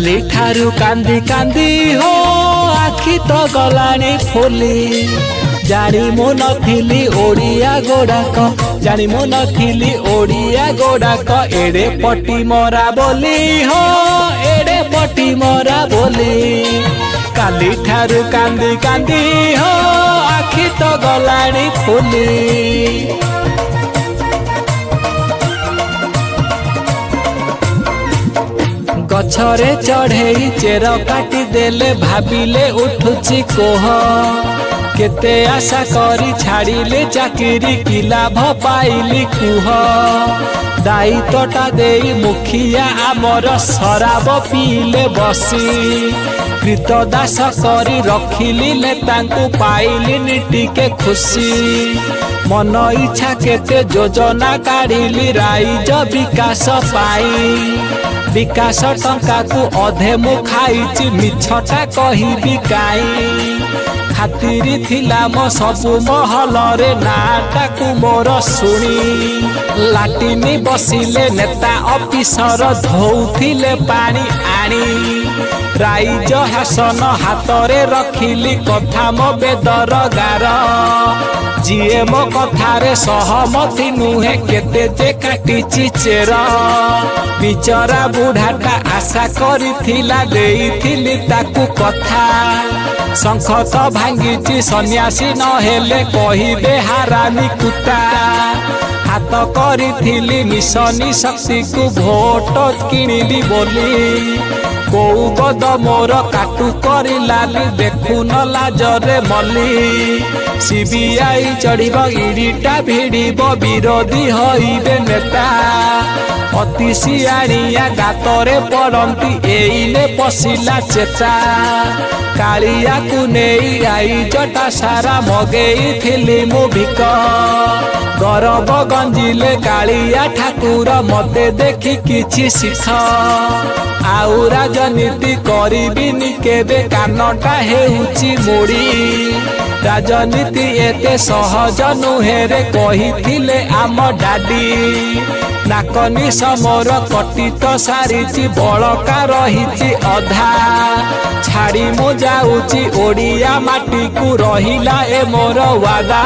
काली ठारू कांदी कांदी हो आखि तो गलानी फुली जानी मु नथिली ओडिया गोडाक जानी मु नथिली ओडिया गोडाक एड़े पटी मरा बोली हो एड़े पटी मरा बोली काली ठारू कांदी कांदी हो आखि तो गलानी फुली। गछरे चढ़े चेर काटी देले भाविले उठुची कोह केते आशा करी छाड़िले चाकरी कि लाभ पाइली कुह दायित्वटा देई मुखिया आमर शराब पीले बसी कृतदास करी रखिली नेतांकु पाइली टिके खुशी मन इच्छा केते योजना काढ़िली राइज विकास पाई विकास टंका को अधे मु खाइची मिछटा कहिबी काई खातिरी थिला मो सबु महल रे नाटा को मोर सुनी लाटिनी बसिले नेता ऑफिसर धौथिले पानी आनी राइज हासन हाथ रे रखिली कथा मो बेदर गार जीए मो कथारे सहमति नुहे केते जे काटिची चेर बिचरा बुढ़ाटा आशा करिथिला देइथिली ताकू कथा शंख तो भांगीची सन्यासी न हेले कहिबे हारामी कुता हाथ करिथिली मिशनी शक्ति को भोट किनिली बोली कोउ गद मोर काटू करी लाली देखु न लाजरे मली सीबीआई चढ़िब इडिटा भिड़िब विरोधी होइबे नेता अति सियाणिया गातरे पड़ती एइले पशिला चेता कालिया को नहीं आई जटा सारा मगेई थिली मु भिक गरब गंजिले कालिया ठाकुर मते देखी किछि शिख आउ राजनीति करिबिनी केबे कानटा हेउछि मोड़ी राजनीति एते सहज नुहे रे कहिथिले आम डाडी नाकनी समोर कटित सारिची बलका रहिची अधा छाड़ी मु जाऊची ओडिया माटी को रहिला ए मोर वादा।